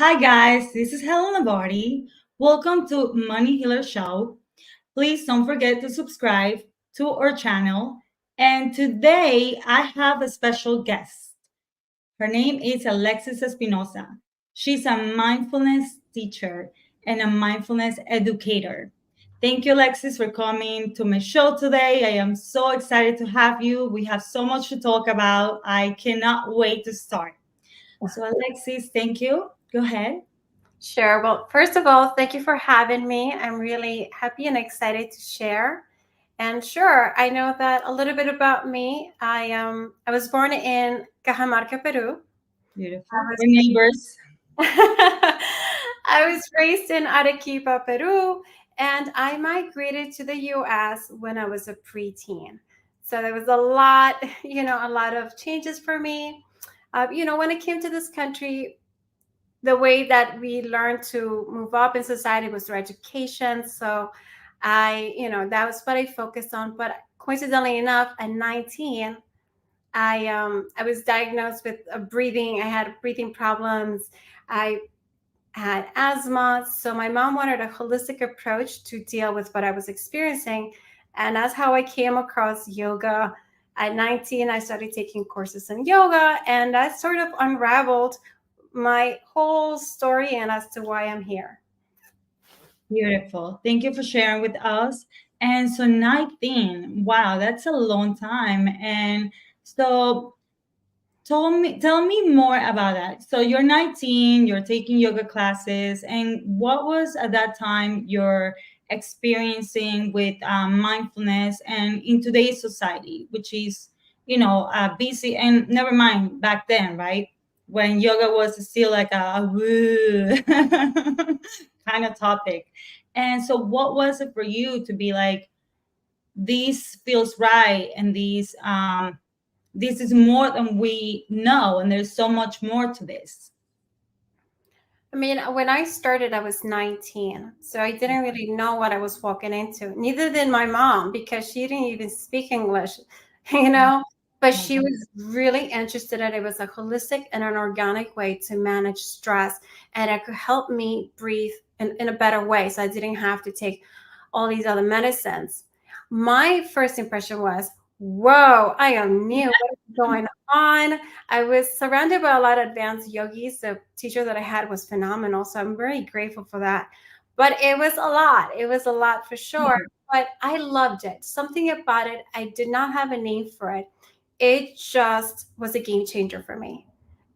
Hi guys, this is Helen Labardi. Welcome to Money Healer Show. Please don't forget to subscribe to our channel. And today I have a special guest. Her name is Alexis Espinosa. She's a mindfulness teacher and a mindfulness educator. Thank you, Alexis, for coming to my show today. I am so excited to have you. We have so much to talk about. I cannot wait to start. So, Alexis, thank you. Go ahead. Sure. Well, first of all, thank you for having me. I'm really happy and excited to share. And sure, I know that a little bit about me. I was born in Cajamarca, Peru. Beautiful. We're neighbors. I was raised in Arequipa, Peru, and I migrated to the U.S. when I was a preteen. So there was a lot of changes for me. When it came to this country, the way that we learned to move up in society was through education. So that was what I focused on. But coincidentally enough, at 19, I was diagnosed with I had breathing problems. I had asthma. So my mom wanted a holistic approach to deal with what I was experiencing. And that's how I came across yoga. At 19, I started taking courses in yoga, and that sort of unraveled my whole story and as to why I'm here. Beautiful. Thank you for sharing with us. And so 19, wow, that's a long time. And so tell me more about that. So you're 19, you're taking yoga classes, and what was at that time your experiencing with mindfulness and in today's society, which is, busy, and never mind back then, right? When yoga was still like a woo kind of topic. And so what was it for you to be like, this feels right, and this is more than we know, and there's so much more to this? I mean, when I started, I was 19, so I didn't really know what I was walking into. Neither did my mom, because she didn't even speak English, but she was really interested in it. It was a holistic and an organic way to manage stress, and it could help me breathe in a better way, so I didn't have to take all these other medicines. My first impression was, whoa, I am new. What is going on? I was surrounded by a lot of advanced yogis. The teacher that I had was phenomenal, so I'm very grateful for that. But it was a lot. It was a lot for sure. But I loved it. Something about it, I did not have a name for it. It just was a game changer for me.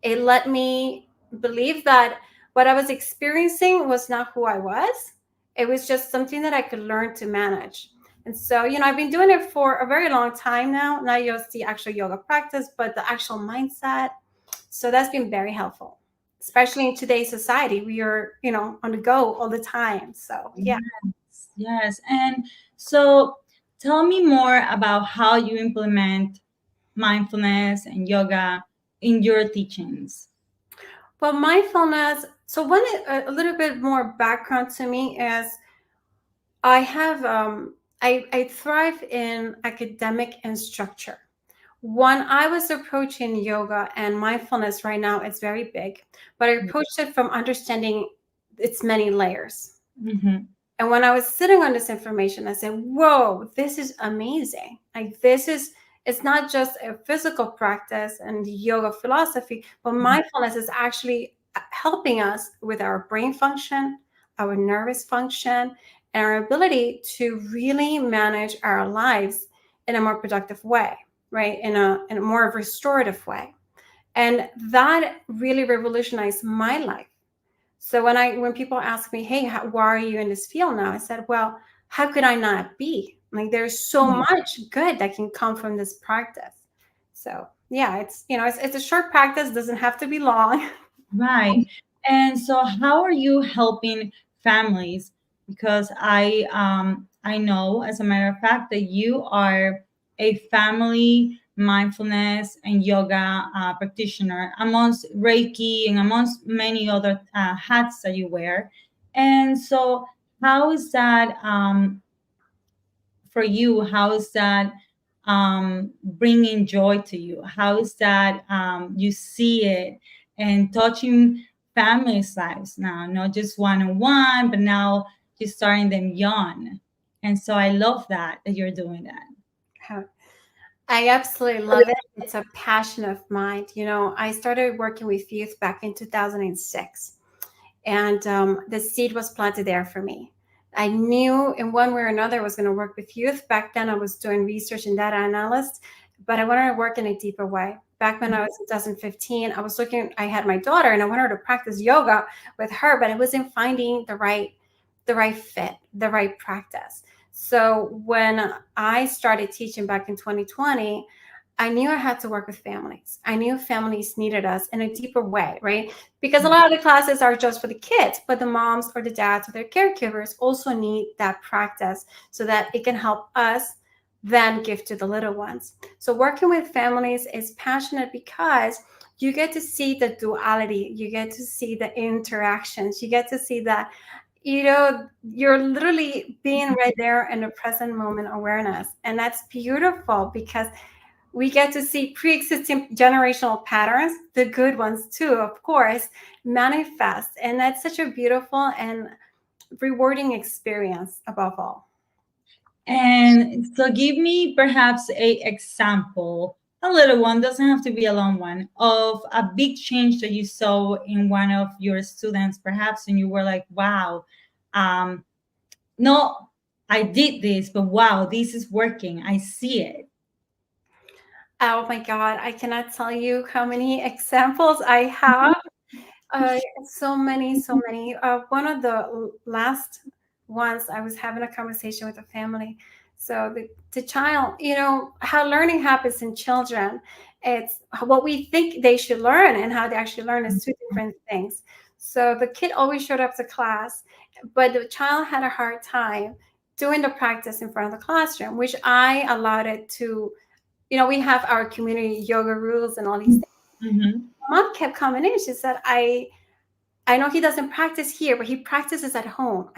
It let me believe that what I was experiencing was not who I was. It was just something that I could learn to manage. And so, I've been doing it for a very long time now, not just the actual yoga practice, but the actual mindset. So that's been very helpful, especially in today's society. We are, on the go all the time. So, yeah. Yes. And so tell me more about how you implement mindfulness and yoga in your teachings. Well, mindfulness. So a little bit more background to me is I have I thrive in academic and structure. When I was approaching yoga and mindfulness right now, it's very big, but I approached it from understanding its many layers. Mm-hmm. And when I was sitting on this information, I said, whoa, this is amazing. Like it's not just a physical practice and yoga philosophy, but mindfulness is actually helping us with our brain function, our nervous function, and our ability to really manage our lives in a more productive way, right? In a more restorative way. And that really revolutionized my life. So when people ask me, hey, why are you in this field now? I said, well, how could I not be? Like, there's so much good that can come from this practice. So yeah, it's a short practice, doesn't have to be long. Right. And so how are you helping families? Because I know, as a matter of fact, that you are a family mindfulness and yoga practitioner, amongst Reiki and amongst many other hats that you wear. And so how is that for you? How is that bringing joy to you? How is that you see it and touching families' lives now, not just one on one, but now just starting them young. And so I love that you're doing that. How- I absolutely love it. It's a passion of mine. I started working with youth back in 2006, and the seed was planted there for me. I knew in one way or another I was going to work with youth. Back then, I was doing research and data analyst, but I wanted to work in a deeper way. Back when I was in 2015, I had my daughter and I wanted her to practice yoga with her, but I wasn't finding the right fit, the right practice. So when I started teaching back in 2020, I knew I had to work with families. I knew families needed us in a deeper way, right? Because a lot of the classes are just for the kids, but the moms or the dads or their caregivers also need that practice so that it can help us then give to the little ones. So working with families is passionate because you get to see the duality, you get to see the interactions, you get to see that you're literally being right there in the present moment awareness. And that's beautiful because we get to see pre-existing generational patterns, the good ones too, of course, manifest. And that's such a beautiful and rewarding experience above all. And so give me perhaps a example, a little one, doesn't have to be a long one, of a big change that you saw in one of your students, perhaps, and you were like, wow, um, no, I did this, but wow, this is working. I see it. Oh my God, I cannot tell you how many examples I have. So many, so many. One of the last ones, I was having a conversation with a family. So the child, how learning happens in children. It's what we think they should learn and how they actually learn is two different things. So the kid always showed up to class, but the child had a hard time doing the practice in front of the classroom, which I allowed it to. We have our community yoga rules and all these things. Mm-hmm. Mom kept coming in. She said, I know he doesn't practice here, but he practices at home.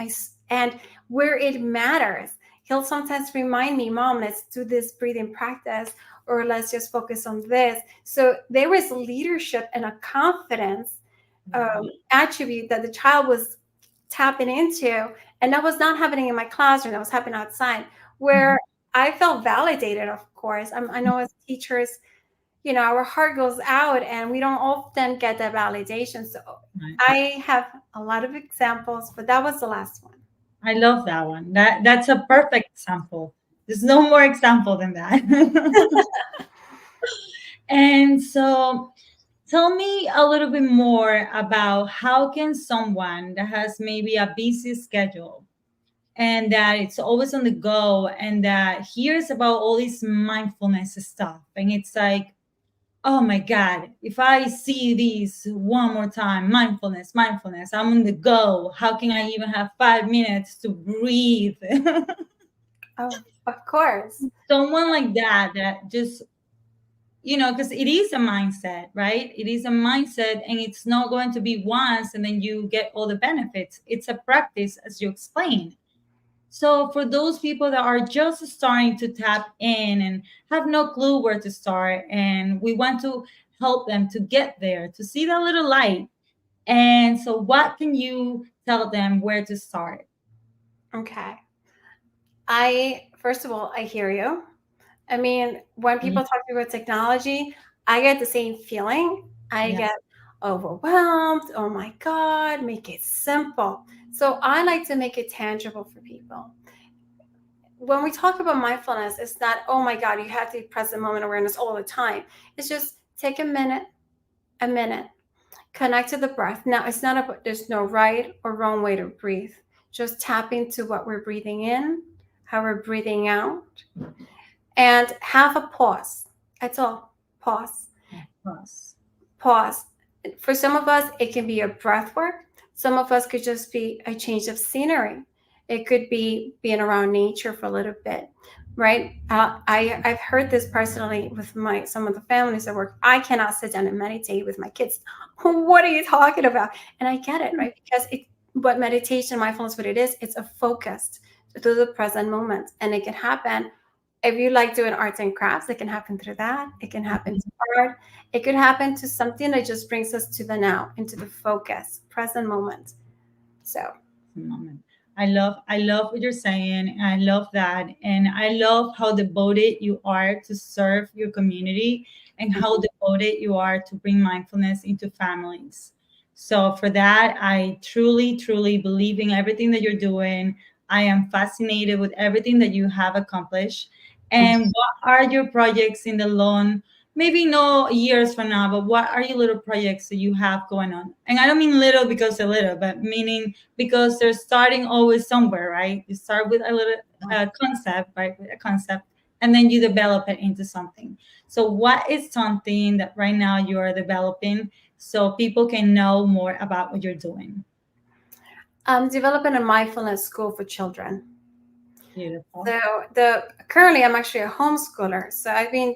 And where it matters, he'll sometimes remind me, Mom, let's do this breathing practice, or let's just focus on this. So there was leadership and a confidence attribute that the child was tapping into. And that was not happening in my classroom, that was happening outside, where I felt validated, of course. I know as teachers, our heart goes out and we don't often get that validation. So Right. I have a lot of examples, but that was the last one. I love that one. That's a perfect example. There's no more example than that. And so tell me a little bit more about how can someone that has maybe a busy schedule and that it's always on the go and that hears about all this mindfulness stuff and it's like, oh my God, if I see these one more time, mindfulness, mindfulness, I'm on the go. How can I even have 5 minutes to breathe? Oh, of course. Someone like that, that just, because it is a mindset, right? It is a mindset and it's not going to be once and then you get all the benefits. It's a practice, as you explained. So for those people that are just starting to tap in and have no clue where to start, and we want to help them to get there, to see that little light. And so what can you tell them where to start? Okay. First of all, I hear you. I mean, when people talk about technology, I get the same feeling. I Yeah. get overwhelmed. Oh my God, make it simple. So I like to make it tangible for people. When we talk about mindfulness, it's not, oh my God, you have to be present moment awareness all the time. It's just take a minute, connect to the breath. Now, it's not about, there's no right or wrong way to breathe. Just tap into what we're breathing in, how we're breathing out, and have a pause. That's all. Pause. Plus. Pause. For some of us, it can be a breath work. Some of us could just be a change of scenery. It could be being around nature for a little bit, right? I've heard this personally with my some of the families I work. I cannot sit down and meditate with my kids. What are you talking about? And I get it, right? Because it what meditation, mindfulness, what it is, it's a focus to the present moment, and it can happen if you like doing arts and crafts, it can happen through that. It can happen to art. It could happen to something that just brings us to the now, into the focus, present moment. So, Moment. I love what you're saying, and I love that, and I love how devoted you are to serve your community, and how devoted you are to bring mindfulness into families. So for that, I truly, truly believe in everything that you're doing. I am fascinated with everything that you have accomplished. And what are your projects in the long, maybe no years from now, but what are your little projects that you have going on? And I don't mean little because they're little, but meaning because they're starting always somewhere, right? You start with a little concept, right? With a concept, and then you develop it into something. So, what is something that right now you are developing so people can know more about what you're doing? I'm developing a mindfulness school for children. Beautiful. So the currently I'm actually a homeschooler. So I've been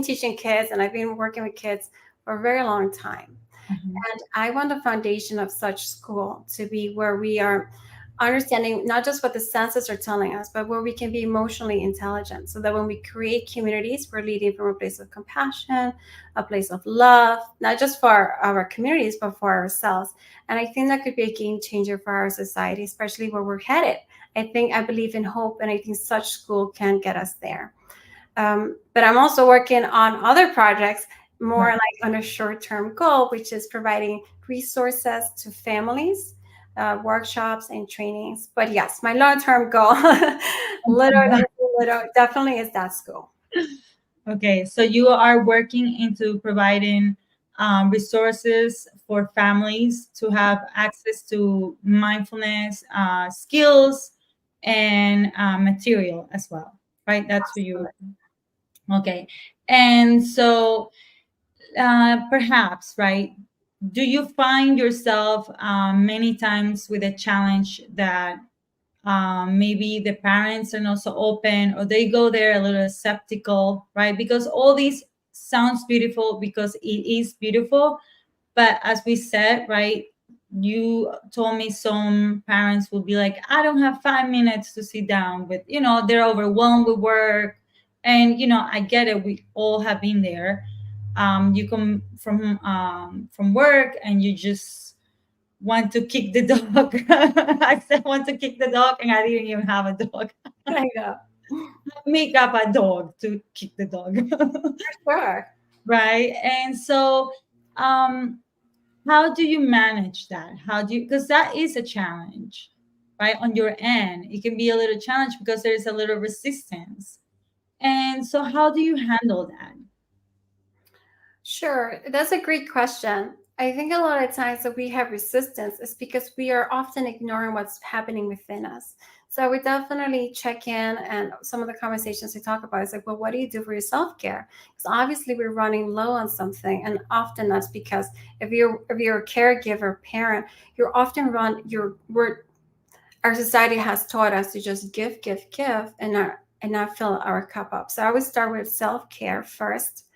teaching kids and I've been working with kids for a very long time. Mhm. And I want the foundation of such school to be where we are understanding not just what the senses are telling us, but where we can be emotionally intelligent. So that when we create communities, we're leading from a place of compassion, a place of love, not just for our communities, but for ourselves. And I think that could be a game changer for our society, especially where we're headed. I believe in hope, and I think such school can get us there. But I'm also working on other projects more Right. like on a short-term goal, which is providing resources to families, workshops and trainings. But yes, my long-term goal, little, definitely is that school. Okay, so you are working into providing resources for families to have access to mindfulness skills and material as well, right? That's who you. Okay, and so perhaps, right? Do you find yourself many times with a challenge that maybe the parents are not so open, or they go there a little skeptical, right? Because all these sounds beautiful because it is beautiful, but as we said, right, you told me some parents will be like, I don't have 5 minutes to sit down with, they're overwhelmed with work. And I get it, we all have been there. You come from work and you just want to kick the dog. I said want to kick the dog, and I didn't even have a dog. I know. Make up a dog to kick the dog. Sure. Right? And so, um, how do you manage that? How do you, because that is a challenge, right? On your end, it can be a little challenge because there's a little resistance. And so, how do you handle that? Sure, that's a great question. I think a lot of times that we have resistance is because we are often ignoring what's happening within us. So I would definitely check in, and some of the conversations we talk about is like, well, what do you do for your self care? Because obviously we're running low on something, and often that's because if you're a caregiver, parent, you're often run you're we're our society has taught us to just give, give, give, and not fill our cup up. So I would start with self care first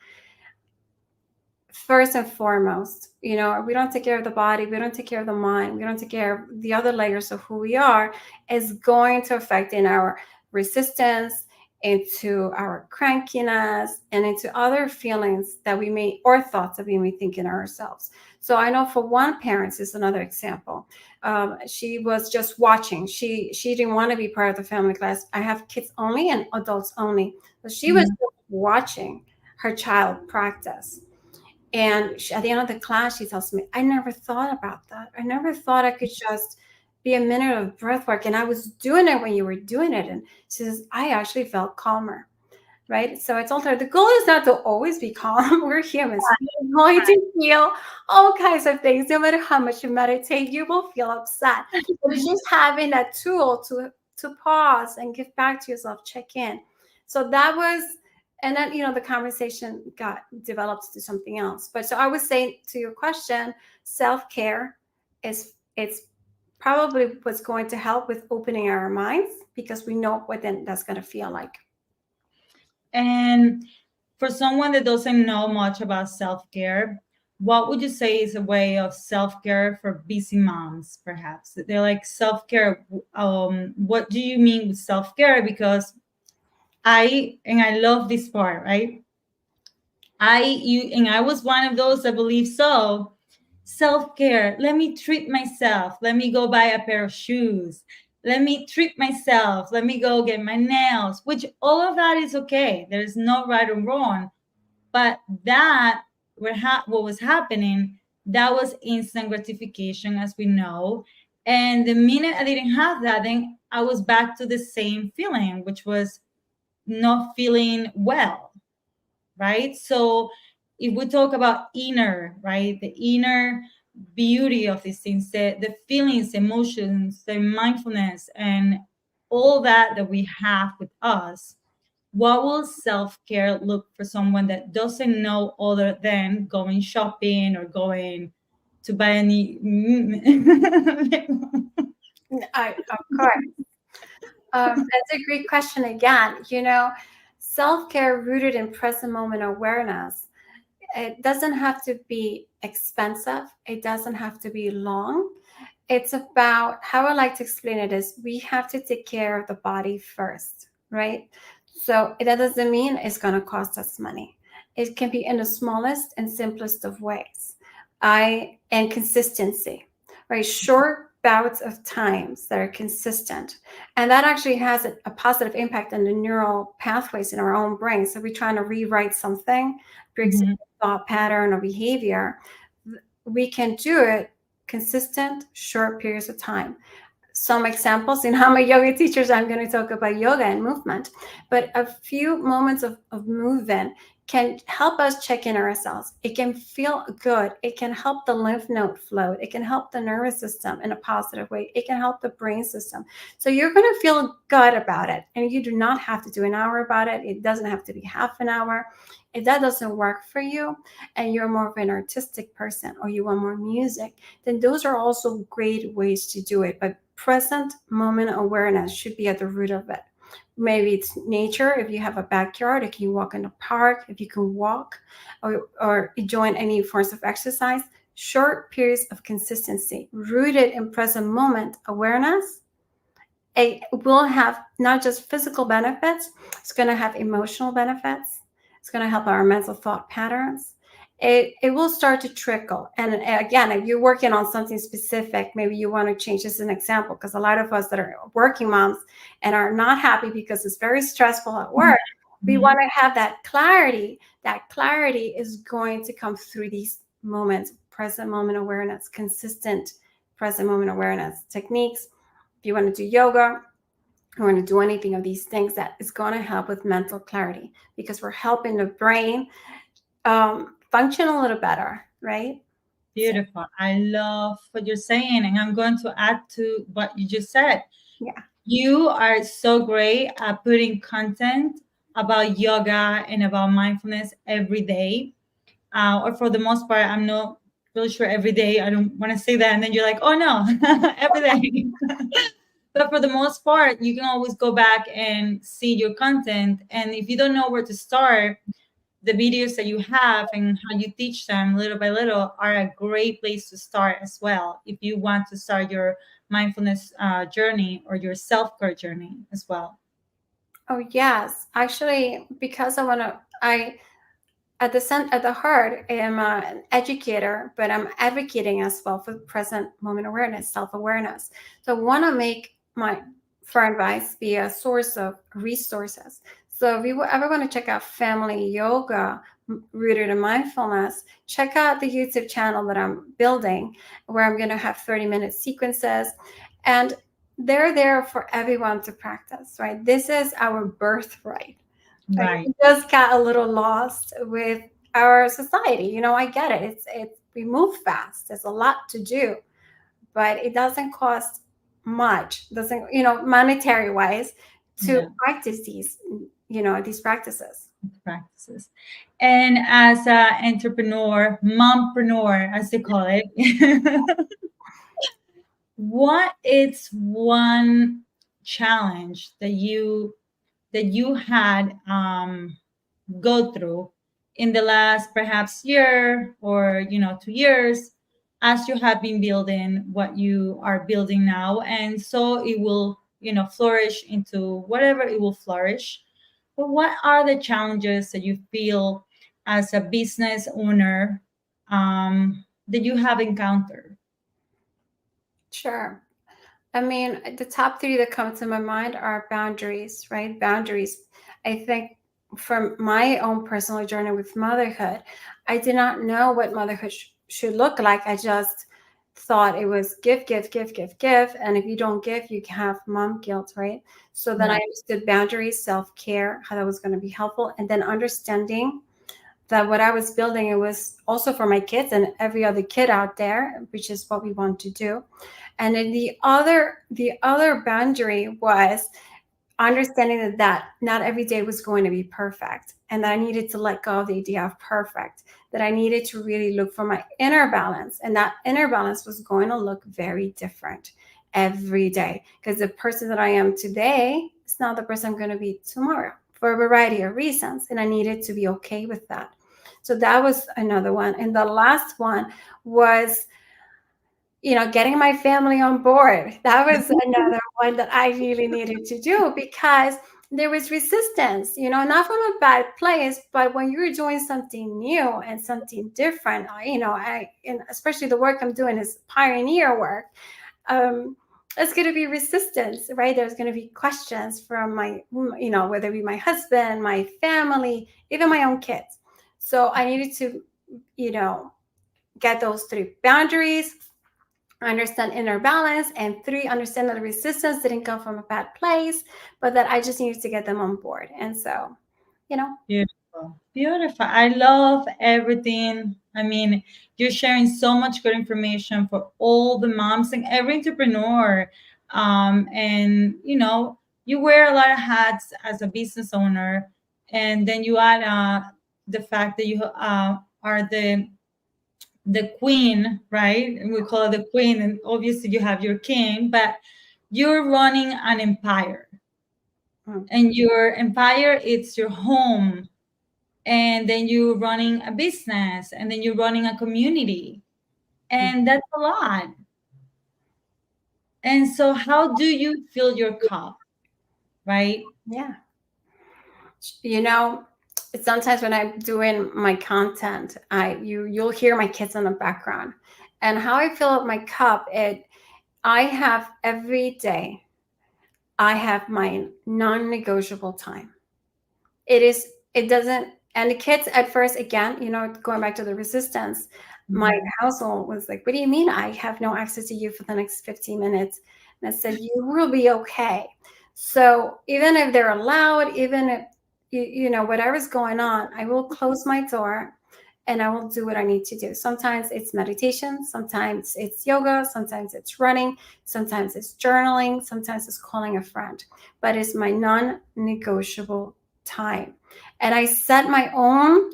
and foremost. We don't take care of the body, we don't take care of the mind, we don't take care of the other layers of who we are, is going to affect in our resistance, into our crankiness, and into other feelings that we may, or thoughts that we may think in ourselves. So I know for one parent is another example. She was just watching. She didn't want to be part of the family class. I have kids only and adults only. So she was Mhm. just watching her child practice, and at the end of the class, she tells me, I never thought about that. I never thought I could just be a minute of breath work. And I was doing it when you were doing it. And she says, I actually felt calmer. Right. So I told her the goal is not to always be calm. We're humans. We're going to feel all kinds of things. No matter how much you meditate, you will feel upset. But it's just having that tool to pause and give back to yourself, check in. So that was And then, the conversation got developed to something else. But so I would say, to your question, self-care it's probably what's going to help with opening our minds, because we know what then that's going to feel like. And for someone that doesn't know much about self-care, what would you say is a way of self-care for busy moms, perhaps? They're like self-care. What do you mean with self-care? Because I love this part, right? I was one of those, I believe so. Self-care. Let me treat myself. Let me go buy a pair of shoes. Let me treat myself. Let me go get my nails, which all of that is okay. There's no right or wrong. But that what was happening, that was instant gratification, as we know. And the minute I didn't have that, then I was back to the same feeling, which was not feeling well, right? So if we talk about inner, right, the inner beauty of these things, the feelings, emotions, the mindfulness, and all that we have with us, what will self-care look for someone that doesn't know other than going shopping or going to buy any Of course. That's a great question again. Self-care rooted in present moment awareness. It doesn't have to be expensive. It doesn't have to be long. It's about, how I like to explain it is, we have to take care of the body first, right? So that doesn't mean it's going to cost us money. It can be in the smallest and simplest of ways. And consistency, right? Short bouts of times that are consistent. And that actually has a positive impact on the neural pathways in our own brain. So we're trying to rewrite something, breaks Mhm. thought pattern or behavior. We can do it consistent, short periods of time. Some examples, in how my yoga teachers, I'm going to talk about yoga and movement, but a few moments of movement can help us check in ourselves. It can feel good. It can help the lymph node flow. It can help the nervous system in a positive way. It can help the brain system. So you're going to feel good about it. And you do not have to do an hour about it. It doesn't have to be half an hour. If that doesn't work for you and you're more of an artistic person, or you want more music, then those are also great ways to do it. But present moment awareness should be at the root of it. Maybe it's nature. If you have a backyard, if you walk in the park, if you can walk, or join any forms of exercise, short periods of consistency rooted in present moment awareness. It will have not just physical benefits, it's going to have emotional benefits. It's going to help our mental thought patterns. It will start to trickle. And again, if you're working on something specific, maybe you want to change, this as an example, because a lot of us that are working moms and are not happy because it's very stressful at work, we want to have that clarity. That clarity is going to come through these moments, present moment awareness, consistent present moment awareness techniques. If you want to do yoga, you want to do anything of these things, that is going to help with mental clarity, because we're helping the brain function a little better, right? Beautiful. I love what you're saying. And I'm going to add to what you just said. Yeah. You are so great at putting content about yoga and about mindfulness every day. Or for the most part, I'm not really sure every day. I don't want to say that. And then you're like, oh no, every day. But for the most part, you can always go back and see your content. And if you don't know where to start, the videos that you have and how you teach them little by little are a great place to start as well, if you want to start your mindfulness journey or your self-care journey as well. Oh yes, actually, because I at the heart, I am an educator, but I'm advocating as well for present moment awareness, self-awareness. So I want to make my for advice be a source of resources. So if you ever want to check out family yoga rooted in mindfulness, check out the YouTube channel that I'm building, where I'm going to have 30-minute sequences, and they're there for everyone to practice, right? This is our birthright. Right. We just got a little lost with our society. I get it. We move fast. There's a lot to do, but it doesn't cost much. Doesn't monetary wise to Yeah. practice these practices. practices. And as an entrepreneur, mompreneur, as they call it, what is one challenge that you had go through in the last perhaps year or 2 years as you have been building what you are building now, and so it will flourish into whatever it will flourish. But what are the challenges that you feel as a business owner that you have encountered? Sure. I mean, the top three that come to my mind are boundaries, right? Boundaries. I think from my own personal journey with motherhood, I did not know what motherhood should look like. I just thought it was give, give, give, give, give. And if you don't give, you have mom guilt, right? So then I Right. understood boundaries, self care, how that was going to be helpful. And then understanding that what I was building, it was also for my kids and every other kid out there, which is what we want to do. And then the other boundary was understanding that not every day was going to be perfect, and that I needed to let go of the idea of perfect, that I needed to really look for my inner balance, and that inner balance was going to look very different every day, because the person that I am today is not the person I'm going to be tomorrow for a variety of reasons, and I needed to be okay with that. So that was another one. And the last one was, getting my family on board. That was another one that I really needed to do, because there was resistance, not from a bad place, but when you're doing something new and something different, and especially the work I'm doing is pioneer work. It's going to be resistance, right? There's going to be questions from whether it be my husband, my family, even my own kids. So I needed to, get those three boundaries, understand inner balance, and three, understand that the resistance didn't come from a bad place, but that I just needed to get them on board. And so, you know, Beautiful. Beautiful. I love everything. I mean, you're sharing so much good information for all the moms and every entrepreneur. And you wear a lot of hats as a business owner, and then you add the fact that you are the queen, right? And we call it the queen, and obviously you have your king, but you're running an empire, mm, and your empire, it's your home, and then you're running a business, and then you're running a community, mm, and that's a lot. And so how do you fill your cup, right? yeah, you know, sometimes when I'm doing my content, you'll hear my kids in the background, and how I fill up my cup. I have every day. I have my non-negotiable time. It doesn't, and the kids at first, again, going back to the resistance, my Mhm. household was like, what do you mean I have no access to you for the next 15 minutes? And I said, you will be okay. So even if they're allowed, even if whatever's going on, I will close my door and I will do what I need to do. Sometimes it's meditation, sometimes it's yoga, sometimes it's running, sometimes it's journaling, sometimes it's calling a friend, but it's my non-negotiable time. And I set my own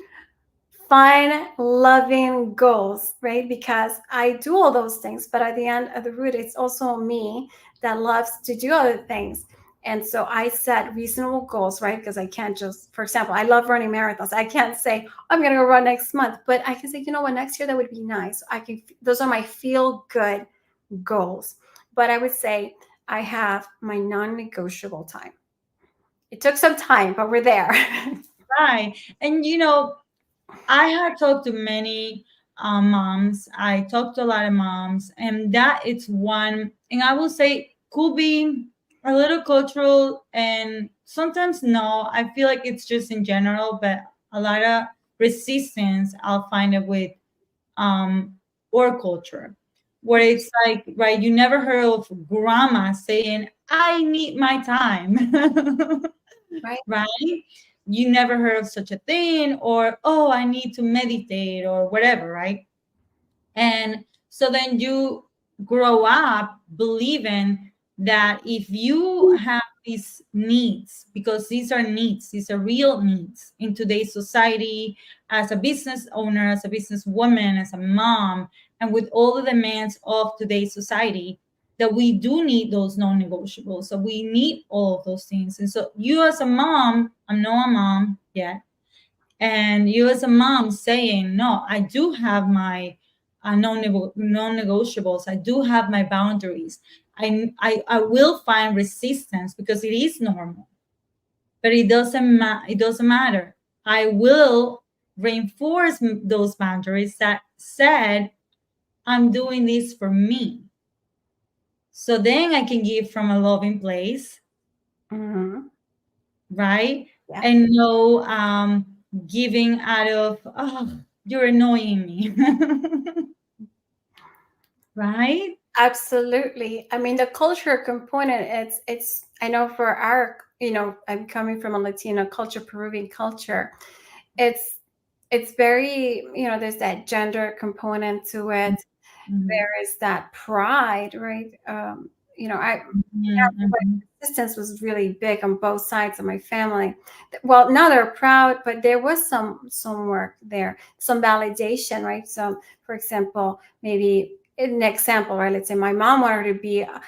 fun, loving goals, right? Because I do all those things, but at the end of the route, it's also me that loves to do other things. And so I set reasonable goals, right? Because I can't just, for example, I love running marathons. I can't say, I'm going to go run next month, but I can say, you know what, next year that would be nice. Those are my feel good goals. But I would say I have my non negotiable time. It took some time, but we're there. Right. And I have talked to many moms. I talked to a lot of moms, and that it's one, and I will say could be a little cultural, and sometimes no. I feel like it's just in general, but a lot of resistance I'll find it with or culture, where it's like, right, you never heard of grandma saying, "I need my time." Right. Right? You never heard of such a thing, or, oh, I need to meditate, or whatever, right? And so then you grow up believing that if you have these needs, because these are needs, these are real needs in today's society, as a business owner, as a businesswoman, as a mom, and with all the demands of today's society, that we do need those non-negotiables. So we need all of those things. And so you as a mom, I'm not a mom yet, and you as a mom saying, no, I do have my non-negotiables, I do have my boundaries. I will find resistance because it is normal, but it doesn't matter. I will reinforce those boundaries that said, I'm doing this for me, so then I can give from a loving place, Mm-hmm. right? Yeah. And no giving out of, oh, you're annoying me. Right? Absolutely. I mean, the culture component, it's I know for our, I'm coming from a Latino culture, Peruvian culture. It's it's very, there's that gender component to it. Mhm. There is that pride, right? I Mhm. resistance was really big on both sides of my family. Well, now they're proud, but there was some work there, some validation, right? So, for example, maybe an example, right? Let's say my mom wanted to be a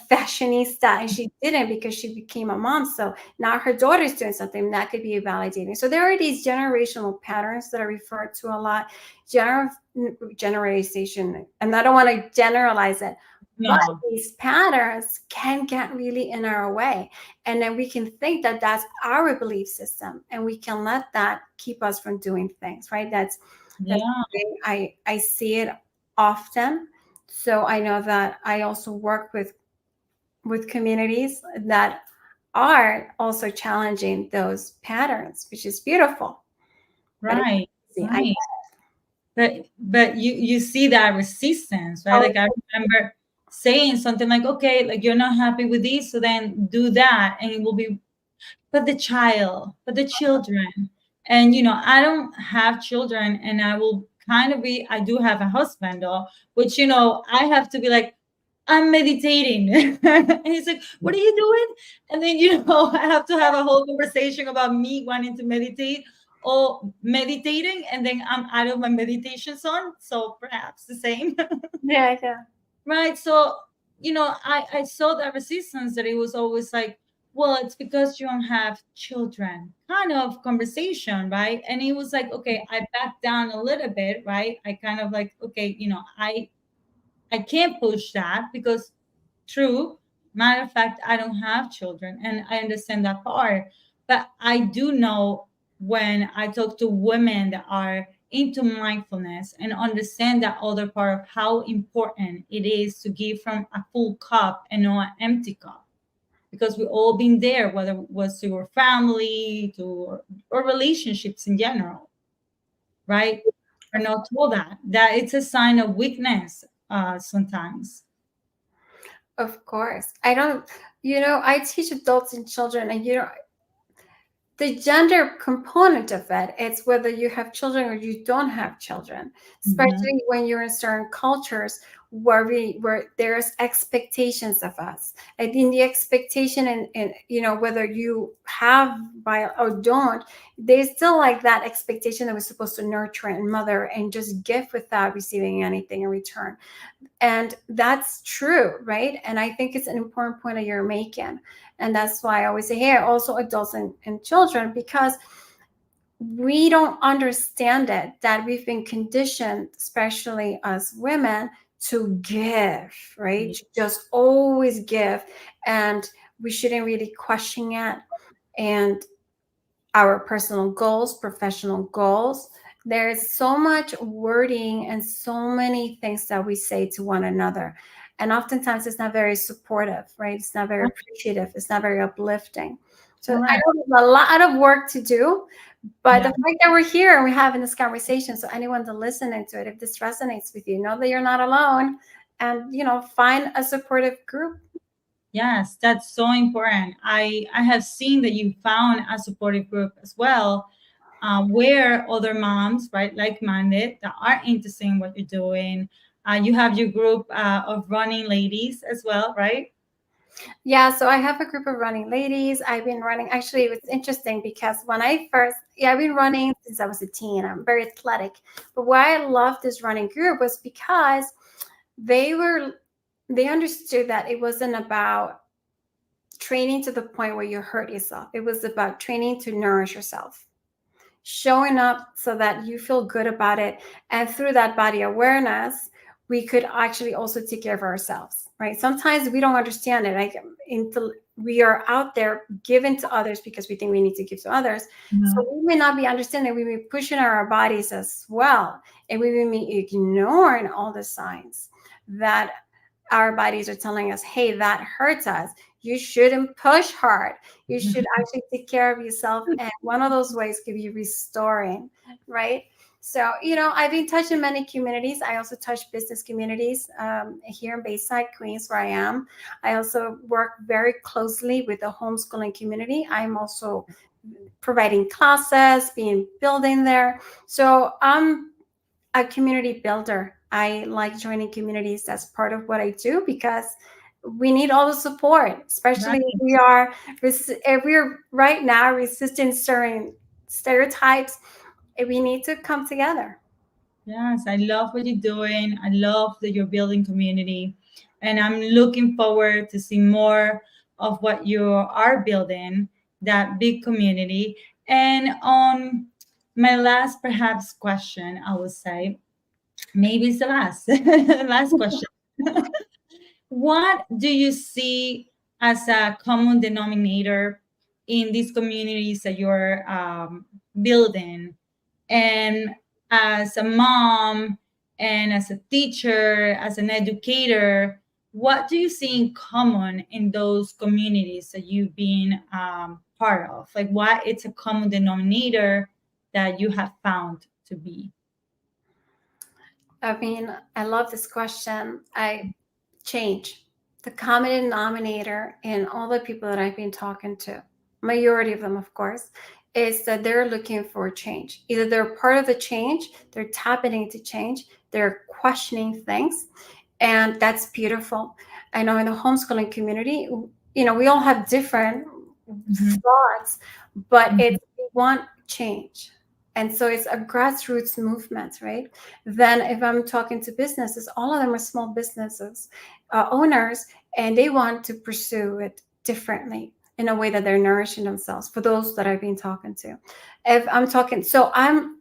fashionista, and she didn't because she became a mom. So now her daughter's doing something that could be validating. So there are these generational patterns that are referred to a lot. Generalization, and I don't want to generalize it, but No. these patterns can get really in our way. And then we can think that that's our belief system, and we can let that keep us from doing things, right? That's Yeah. I see it often. So I know that I also work with communities that are also challenging those patterns, which is beautiful. But it's Right. easy. Right. But you see that resistance, right? Oh, Like I remember saying something like, okay, like you're not happy with this, so then do that, and it will be, but the child, but the children. And I don't have children, and I will kind of be, I do have a husband though, which I have to be like, I'm meditating. And he's like, what are you doing? And then I have to have a whole conversation about me wanting to meditate or meditating, and then I'm out of my meditation zone. So perhaps the same. yeah, yeah. Right. So, I saw that resistance, that it was always like, well, it's because you don't have children kind of conversation, right? And it was like, okay, I backed down a little bit, right? I kind of like, okay, I can't push that because, true, matter of fact, I don't have children, and I understand that part. But I do know, when I talk to women that are into mindfulness and understand that other part of how important it is to give from a full cup and not an empty cup. Because we've all been there, whether it was to your family, to or relationships in general, right? We're not told that it's a sign of weakness sometimes. Of course. I don't, I teach adults and children, and the gender component of it, it's whether you have children or you don't have children, Mhm. especially when you're in certain cultures where there's expectations of us. I think the expectation, and whether you have by or don't, there's still like that expectation that we're supposed to nurture and mother and just give without receiving anything in return. And that's true, right? And I think it's an important point that you're making. And that's why I always say, hey, also adults and children, because we don't understand it, that we've been conditioned, especially as women, to give, right? Yeah. To just always give. And we shouldn't really question it. And our personal goals, professional goals. There's so much wording and so many things that we say to one another. And oftentimes it's not very supportive, right? It's not very appreciative. It's not very uplifting. So I Correct. know there's a lot of work to do, but the Yeah. fact that we're here and we're having this conversation, so anyone that's listening to it, if this resonates with you, know that you're not alone, and find a supportive group. Yes, that's so important. I have seen that you found a supportive group as well, where other moms, right, like-minded, that are interested in what you're doing. You have your group of running ladies as well, right? Yeah, so I have a group of running ladies. I've been running. Actually, it was interesting because when I first, yeah, I've been running since I was a teen. I'm very athletic. But why I loved this running group was because they were, they understood that it wasn't about training to the point where you hurt yourself. It was about training to nourish yourself, showing up so that you feel good about it. And through that body awareness, we could actually also take care of ourselves, right? Sometimes we don't understand it. Like we are out there giving to others because we think we need to give to others. Yeah. So we may not be understanding, we may be pushing our bodies as well. And we may be ignoring all the signs that our bodies are telling us, hey, that hurts us. You shouldn't push hard. You should actually take care of yourself. And one of those ways could be restoring, right? So, I've been touching many communities. I also touch business communities here in Bayside, Queens, where I am. I also work very closely with the homeschooling community. I'm also providing classes, being building there. So I'm a community builder. I like joining communities. That's part of what I do because we need all the support, especially Right. if we're right now resisting certain stereotypes. We need to come together. Yes, I love what you're doing. I love that you're building community. And I'm looking forward to see more of what you are building, that big community. And on my last perhaps question, I would say, maybe it's the last last question. What do you see as a common denominator in these communities that you're building? And as a mom and as a teacher, as an educator, what do you see in common in those communities that you've been part of? Like, what it's a common denominator that you have found to be? I mean, I love this question. I change the common denominator in all the people that I've been talking to, majority of them, of course, is that they're looking for change. Either they're part of the change, they're tapping into change, they're questioning things, and that's beautiful. I know in the homeschooling community, we all have different Mhm. thoughts, but Mhm. it's we want change. And so it's a grassroots movement, right? Then if I'm talking to businesses, all of them are small businesses owners, and they want to pursue it differently in a way that they're nourishing themselves. For those that I've been talking to, if I'm talking, so I'm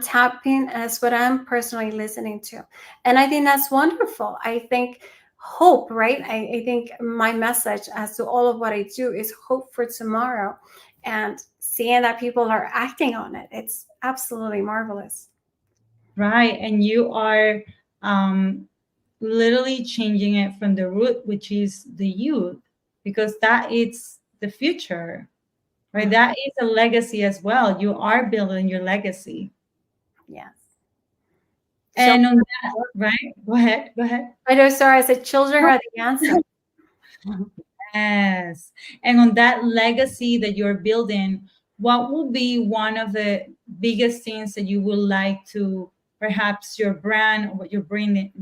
tapping as what I'm personally listening to, and I think that's wonderful. I think hope, right? I think my message as to all of what I do is hope for tomorrow, and seeing that people are acting on it. It's absolutely marvelous. Right. And you are um, literally changing it from the root, which is the youth, because that is the future, right? Mhm. That is a legacy as well. You are building your legacy. Yes. And on Children. that, right? Go ahead. Go ahead. I know, sorry, I said children are the answer. Yes. And on that legacy that you're building, what will be one of the biggest things that you would like to perhaps your brand or what you're bringing,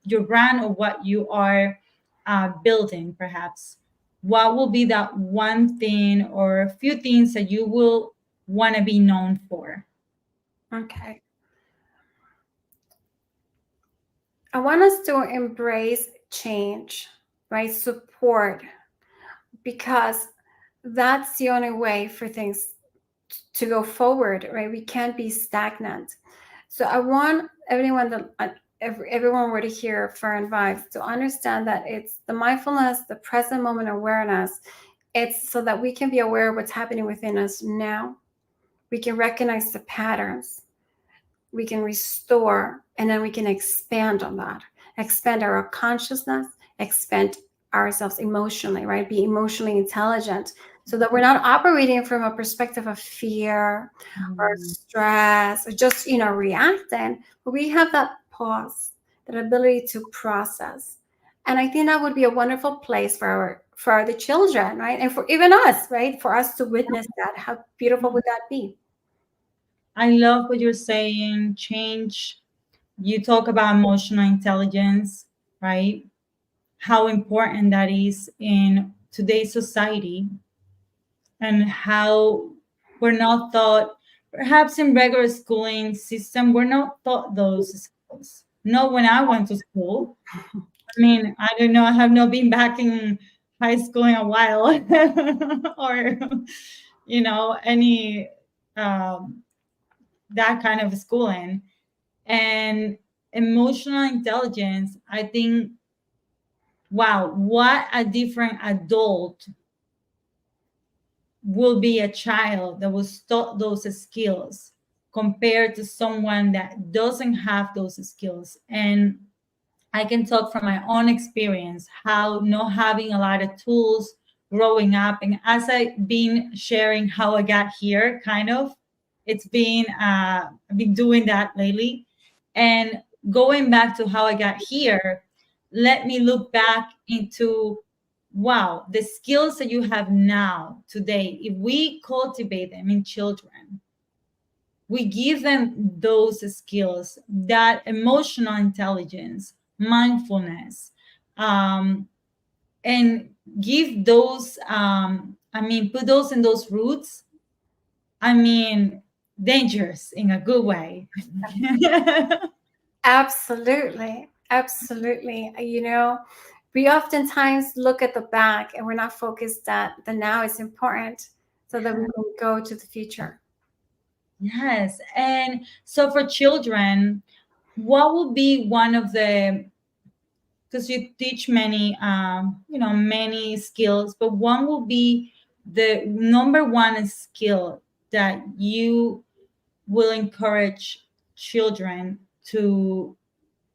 your brand or what you are building, perhaps? What will be that one thing or a few things that you will want to be known for? Okay. I want us to embrace change, right? Support, because that's the only way for things to go forward, right? We can't be stagnant. So I want everyone that everyone were to hear Fern Vibes to understand that it's the mindfulness, the present moment awareness. It's so that we can be aware of what's happening within us now. We can recognize the patterns, we can restore, and then we can expand on that, expand our consciousness, expand ourselves emotionally, right? Be emotionally intelligent so that we're not operating from a perspective of fear or Mm. stress or just, reacting, but we have that pause, that ability to process. And I think that would be a wonderful place for the children, right? And for even us, right? For us to witness that. How beautiful would that be? I love what you're saying. Change. You talk about emotional intelligence, right? how important that is in today's society, and how we're not taught, perhaps in regular schooling system, we're not taught those skills. Not when I went to school. I mean, I don't know. I have not been back in high school in a while, or any um, that kind of schooling. And emotional intelligence, I think, wow, what a different adult will be a child that was taught those skills compared to someone that doesn't have those skills. And I can talk from my own experience how not having a lot of tools growing up, and as I've been sharing how I got here, kind of, I've been doing that lately, and going back to how I got here, let me look back into, wow, the skills that you have now today, if we cultivate them in children, we give them those skills, that emotional intelligence, mindfulness, um, and give those, put those in those roots. I mean, dangerous in a good way. Absolutely. Absolutely. We oftentimes look at the back and we're not focused that the now is important so that we can go to the future. Yes. And so for children, what would be one of the, because you teach many, many skills, but one will be the number one skill that you will encourage children to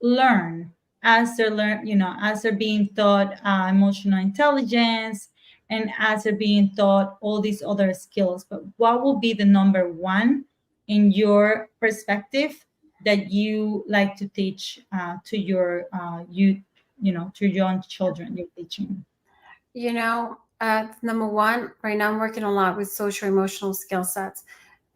learn as as they're being taught emotional intelligence, and as they're being taught all these other skills. But what will be the number one in your perspective that you like to teach to your to young children you're teaching? Number one, right now I'm working a lot with social emotional skill sets.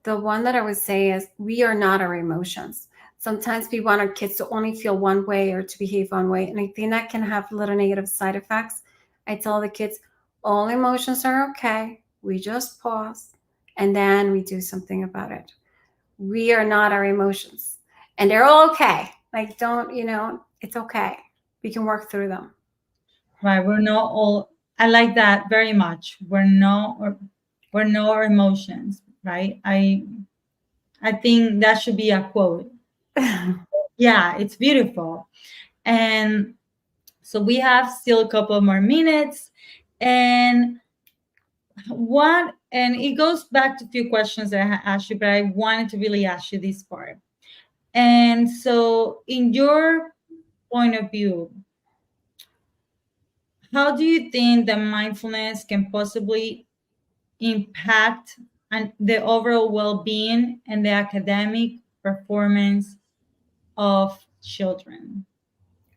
The one that I would say is we are not our emotions. Sometimes we want our kids to only feel one way or to behave one way. And I think that can have little negative side effects. I tell the kids, all emotions are okay. We just pause and then we do something about it. We are not our emotions. And they're all okay. Like, it's okay. We can work through them. Right, we're not all. I like that very much. We're not our emotions, right? I think that should be a quote. Yeah, it's beautiful. And so we have still a couple more minutes. And it goes back to a few questions that I asked you, but I wanted to really ask you this part. And so, in your point of view, how do you think that mindfulness can possibly impact the overall well-being and the academic performance of children?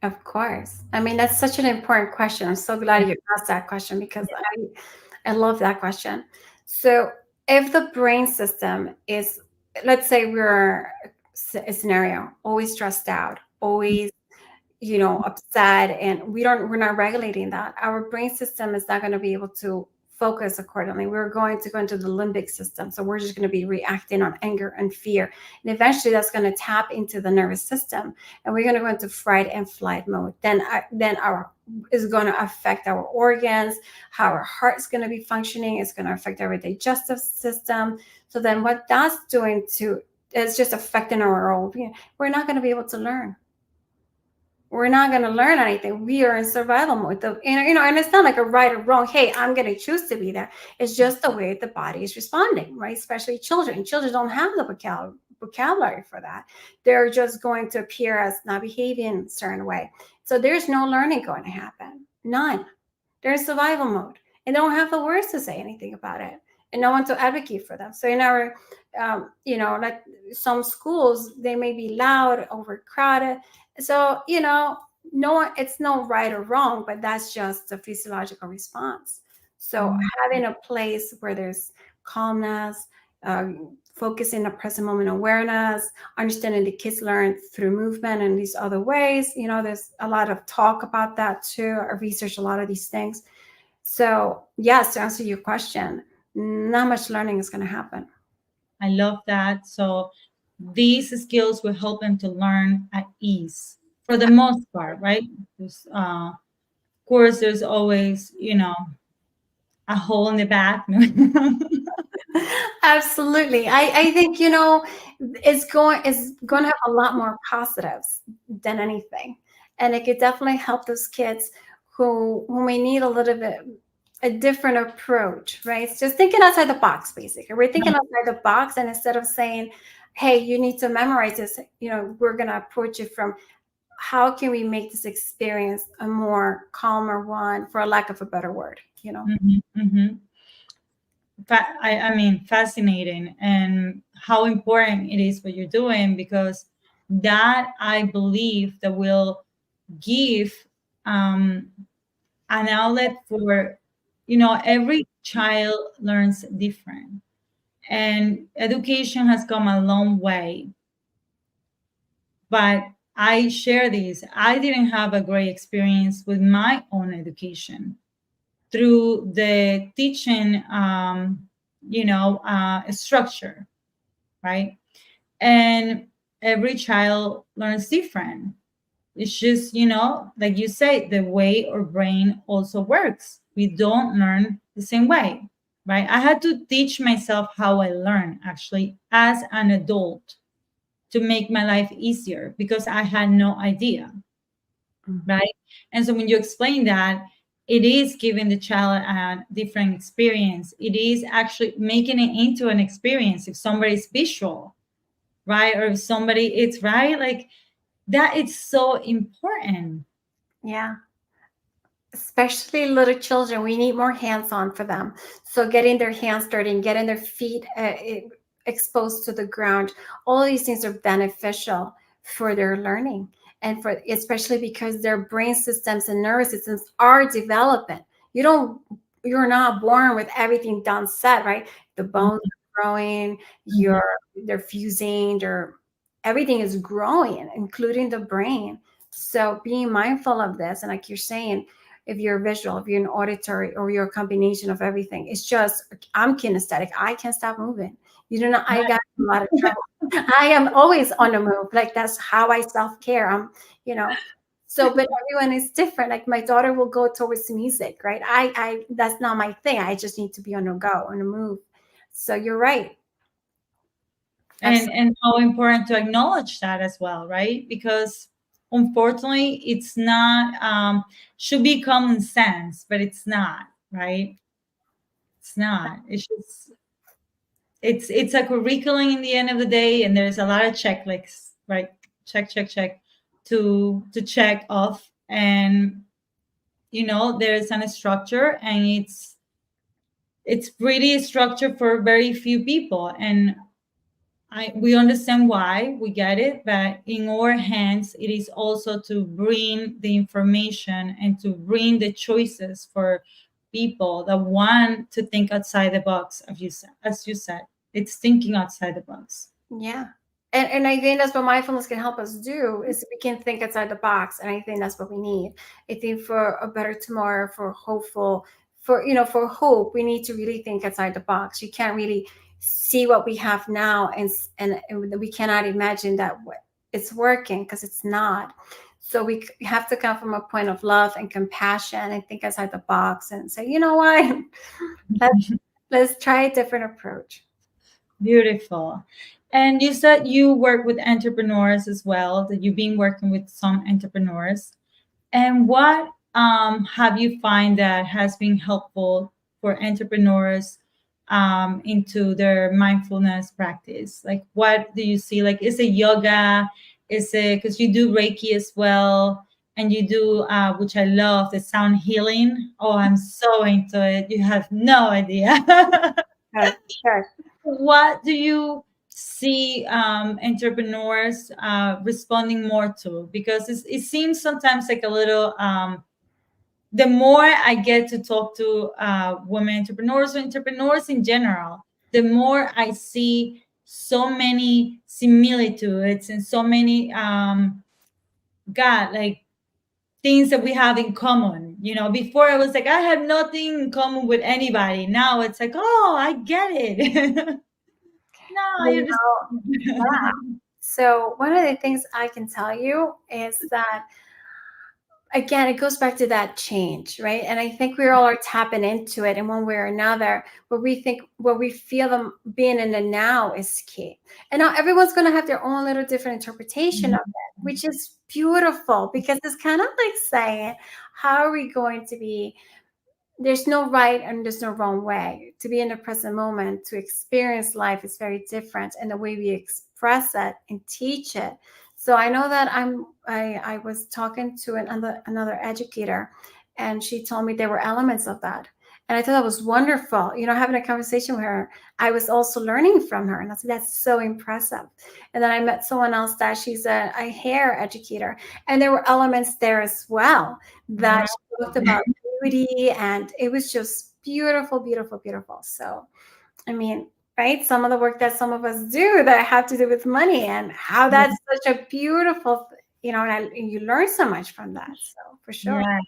Of course. I mean, that's such an important question. I'm so glad you asked that question because I love that question. So, if the brain system is, let's say we're a scenario, always stressed out, always, upset, and we're not regulating that, our brain system is not going to be able to focus accordingly. We're going to go into the limbic system. So we're just going to be reacting on anger and fear. And eventually that's going to tap into the nervous system. And we're going to go into fight and flight mode. Then our is going to affect our organs, how our heart is going to be functioning. It's going to affect our digestive system. So then what that's doing is just affecting our own, we're not going to be able to learn. We're not going to learn anything. We are in survival mode. And it's not like a right or wrong. Hey, I'm going to choose to be there. It's just the way the body is responding, right? Especially children. Children don't have the vocabulary for that. They're just going to appear as not behaving a certain way. So there's no learning going to happen. None. They're in survival mode. And they don't have the words to say anything about it. And no one to advocate for them. So in our, like some schools, they may be loud, overcrowded. So, it's no right or wrong, but that's just a physiological response. So having a place where there's calmness, focusing on present moment awareness, understanding the kids learn through movement and these other ways. There's a lot of talk about that too. I research a lot of these things. So yes, to answer your question, not much learning is going to happen. I love that. So these skills will help them to learn at ease for the most part, right? Of course, there's always, a hole in the back. Absolutely. I think, it's going to have a lot more positives than anything. And it could definitely help those kids who may need a little bit a different approach, right? It's just thinking outside the box, basically. We're thinking outside the box, and instead of saying, hey, you need to memorize this, we're going to approach it from how can we make this experience a more calmer one, for a lack of a better word, I mean, fascinating, and how important it is what you're doing, because that, I believe, that will give an outlet for, every child learns different, and education has come a long way. But I share this. I didn't have a great experience with my own education through the teaching, structure, right? And every child learns different. It's just, like you say, the way our brain also works. We don't learn the same way, right? I had to teach myself how I learn, actually, as an adult, to make my life easier, because I had no idea, right? And so when you explain that, it is giving the child a different experience. It is actually making it into an experience. If somebody's visual, right? Or if somebody, it's right, like that, it's so important. Yeah. Especially little children, we need more hands-on for them. So getting their hands dirty and getting their feet exposed to the ground, all these things are beneficial for their learning, and for especially because their brain systems and nervous systems are developing. You're not born with everything done set, right? The bones are growing, they're fusing, everything is growing, including the brain. So being mindful of this, and like you're saying, if you're visual, if you're an auditory, or you're a combination of everything, it's just, I'm kinesthetic. I can't stop moving. I got a lot of trouble. I am always on the move. Like, that's how I self-care. So, but everyone is different. Like, my daughter will go towards music, right? I that's not my thing. I just need to be on the go, on the move. So you're right. And how important to acknowledge that as well, right? Because unfortunately, it's not, should be common sense, but it's not, right? It's not. It's just, it's a curriculum in the end of the day, and there's a lot of checklists, right? Check, check, check, to check off. And there's a structure, and it's pretty structured for very few people. And we understand why, we get it, but in our hands, it is also to bring the information and to bring the choices for people that want to think outside the box. As you said, it's thinking outside the box. Yeah. And I think that's what mindfulness can help us do, is we can think outside the box. And I think that's what we need. I think for a better tomorrow, for hope, we need to really think outside the box. You can't really see what we have now, and we cannot imagine that it's working, because it's not. So we have to come from a point of love and compassion, and think outside the box, and say, you know what, let's try a different approach. Beautiful. And you said you work with entrepreneurs as well, that you've been working with some entrepreneurs. And what have you find that has been helpful for entrepreneurs into their mindfulness practice? Like, what do you see? Like, is it yoga? Is it, because you do Reiki as well, and you do, which I love, the sound healing. Oh, I'm so into it. You have no idea. Sure. What do you see entrepreneurs responding more to? Because it seems sometimes like a little, the more I get to talk to women entrepreneurs, or entrepreneurs in general, the more I see so many similitudes and so many God, like things that we have in common. You know, before I was like, I have nothing in common with anybody. Now it's like, oh, I get it. No, I You know, yeah. understand. So one of the things I can tell you is that, again, it goes back to that change, right? And I think we all are tapping into it in one way or another, where we think, where we feel them being in the now is key. And now everyone's going to have their own little different interpretation of it, which is beautiful, because it's kind of like saying, how are we going to be? There's no right and there's no wrong way to be in the present moment. To experience life is very different, and the way we express it and teach it. So I know that I was talking to another educator, and she told me there were elements of that, and I thought that was wonderful. You know, having a conversation with her, I was also learning from her, and that's so impressive. And then I met someone else that she's a hair educator, and there were elements there as well that she talked about beauty, and it was just beautiful, beautiful, beautiful. So, I mean, right? Some of the work that some of us do that have to do with money, and how Yeah, that's such a beautiful, and you learn so much from that. So, for sure. yeah.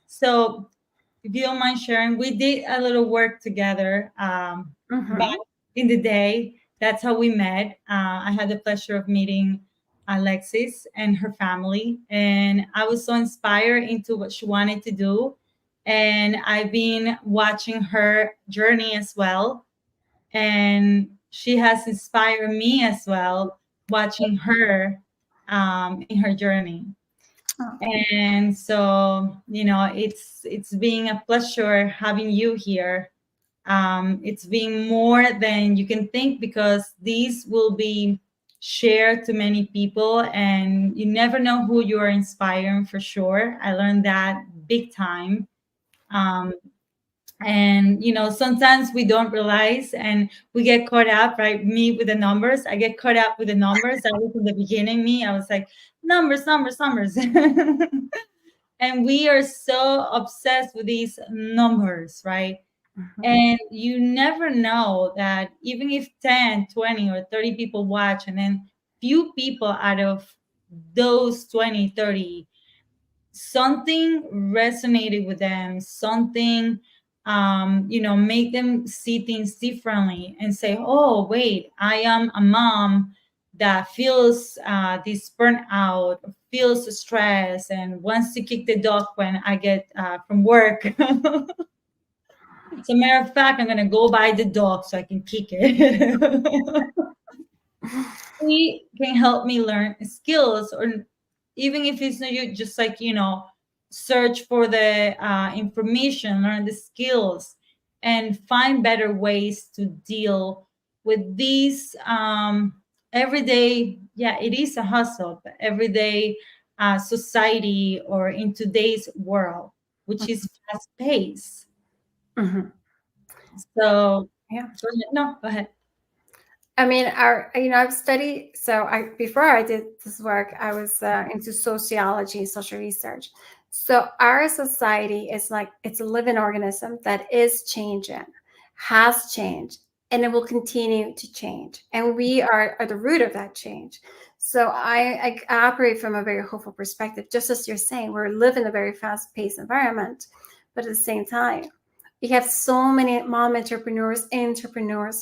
So if you don't mind sharing, we did a little work together back Mm-hmm. in the day. That's how we met. I had the pleasure of meeting Alexis and her family, and I was so inspired into what she wanted to do. And I've been watching her journey as well, and she has inspired me as well, watching her in her journey. Oh, And so, it's being a pleasure having you here. It's being more than you can think, because these will be shared to many people, and you never know who you are inspiring, for sure. I learned that big time. Um, and sometimes we don't realize, and we get caught up, right? Me with the numbers, I get caught up with the numbers. That was in the beginning. Me, I was like, numbers, numbers, numbers. And we are so obsessed with these numbers, right? mhm. And you never know that even if 10, 20, or 30 people watch, and then few people out of those 20, 30, something resonated with them, something make them see things differently, and say, oh wait, I am a mom that feels this burnout, feels stress, and wants to kick the dog when I get from work. As a matter of fact, I'm gonna go buy the dog so I can kick it. He can help me learn skills, or even if it's not, you just like, search for the information, learn the skills, and find better ways to deal with these everyday, yeah, it is a hustle, but everyday society, or in today's world, which is fast paced. Mhm. So Yeah. no, go ahead. I mean, I've studied. So before I did this work, I was into sociology and social research. So our society is like, it's a living organism that is changing, has changed, and it will continue to change. And we are at the root of that change. So I operate from a very hopeful perspective. Just as you're saying, we're living in a very fast-paced environment, but at the same time, we have so many mom entrepreneurs,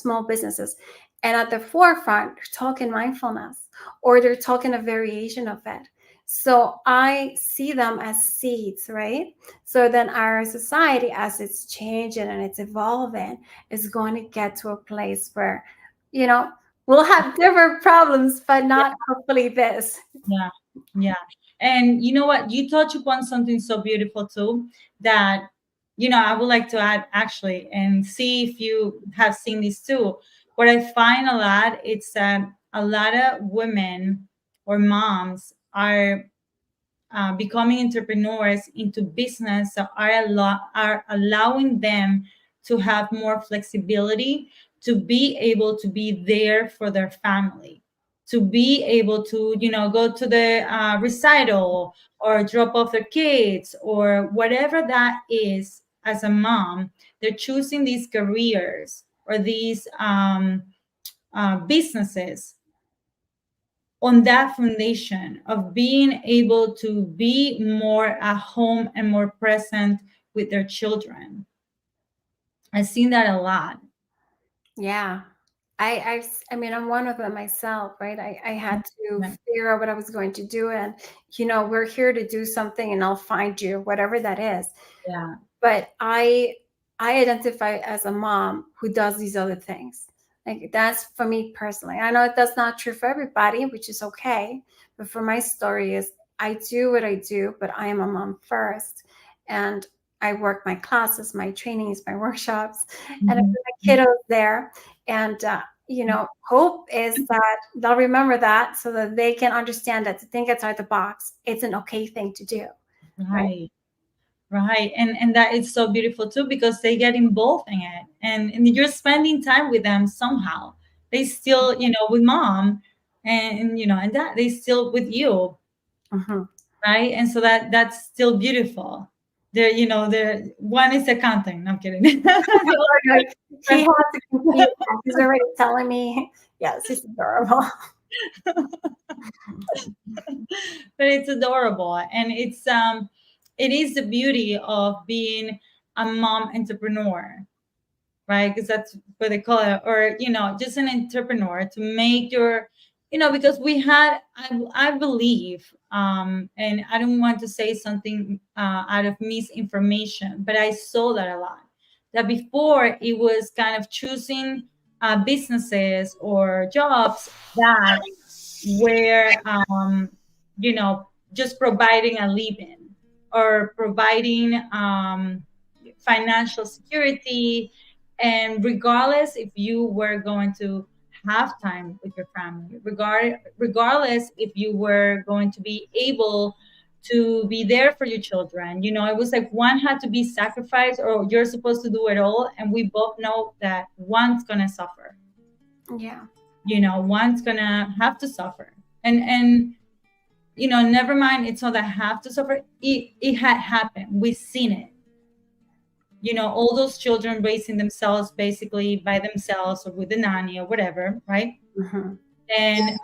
small businesses, and at the forefront, they're talking mindfulness, or they're talking a variation of it. So I see them as seeds, right? So then our society, as it's changing and it's evolving, is going to get to a place where, you know, we'll have different problems, but not hopefully this. Yeah, yeah. And you know what? You touch upon something so beautiful too, that, I would like to add actually, and see if you have seen this too. What I find a lot, it's that a lot of women or moms are becoming entrepreneurs into business, that are allowing them to have more flexibility, to be able to be there for their family, to be able to go to the recital, or drop off their kids, or whatever that is. As a mom, they're choosing these careers, or these businesses on that foundation of being able to be more at home and more present with their children. I've seen that a lot. Yeah. I mean, I'm one of them myself, right? I had to figure out what I was going to do. And, we're here to do something and I'll find you, whatever that is. Yeah. But I identify as a mom who does these other things. Like, that's for me personally. I know that's not true for everybody, which is okay. But for my story is I do what I do, but I am a mom first. And I work my classes, my trainings, my workshops, and I put my kiddos there. And, hope is that they'll remember that so that they can understand that to think outside the box, it's an okay thing to do. Right. Right. And that is so beautiful too, because they get involved in it, and you're spending time with them somehow. They still, with mom, and that they still with you. Mm-hmm. Right. And so that's still beautiful. They're one is accounting. No, I'm kidding. He has to compete. He's already telling me, yes, he's adorable. But it's adorable, and it is the beauty of being a mom entrepreneur, right? Because that's what they call it, or just an entrepreneur to make your, because I believe, and I don't want to say something out of misinformation, but I saw that a lot, that before it was kind of choosing businesses or jobs that were just providing a living or providing financial security, and regardless if you were going to have time with your family, regardless if you were going to be able to be there for your children, it was like one had to be sacrificed, or you're supposed to do it all, and we both know that one's gonna suffer. Yeah. One's gonna have to suffer, and never mind, it's not that have to suffer, it had happened, we've seen it. All those children raising themselves basically by themselves or with a nanny or whatever, right? Mm-hmm. And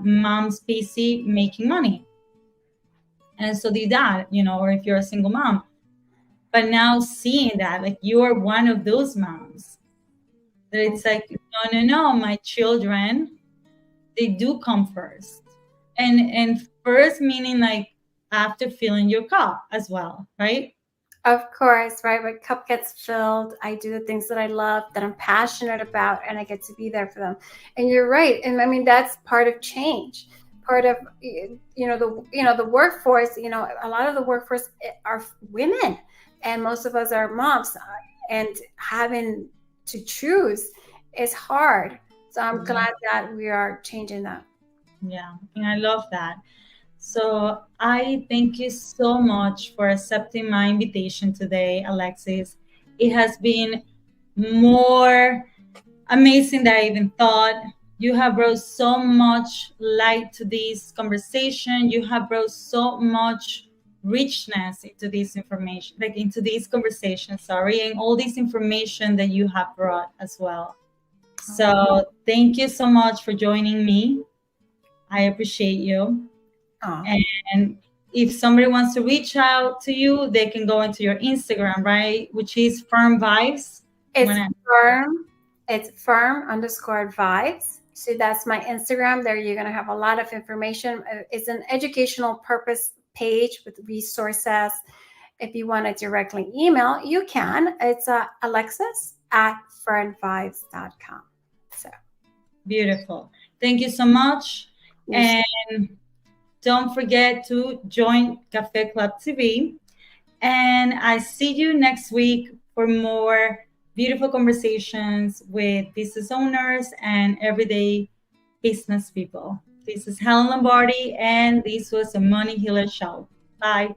mom's busy making money, and so did dad, or if you're a single mom. But now seeing that, like, you're one of those moms, that it's like, no, my children, they do come first. And first meaning like after filling your cup as well, right? Of course, right? My cup gets filled. I do the things that I love, that I'm passionate about, and I get to be there for them. And you're right. And I mean, that's part of change. Part of the workforce. A lot of the workforce are women, and most of us are moms. And having to choose is hard. So I'm glad that we are changing that. Yeah, and I love that. So I thank you so much for accepting my invitation today, Alexis. It has been more amazing than I even thought. You have brought so much light to this conversation. You have brought so much richness into this information, like into this conversation, sorry, and all this information that you have brought as well. So thank you so much for joining me. I appreciate you. And if somebody wants to reach out to you, they can go into your Instagram, right? Which is Firm Vibes. It's firm_vibes. So that's my Instagram. There you're going to have a lot of information. It's an educational purpose page with resources. If you want to directly email, you can. It's alexis@firmvibes.com. So beautiful. Thank you so much. And don't forget to join CafeClub TV. And I see you next week for more beautiful conversations with business owners and everyday business people. This is Helen Lombardi, and this was a Money Healer Show. Bye.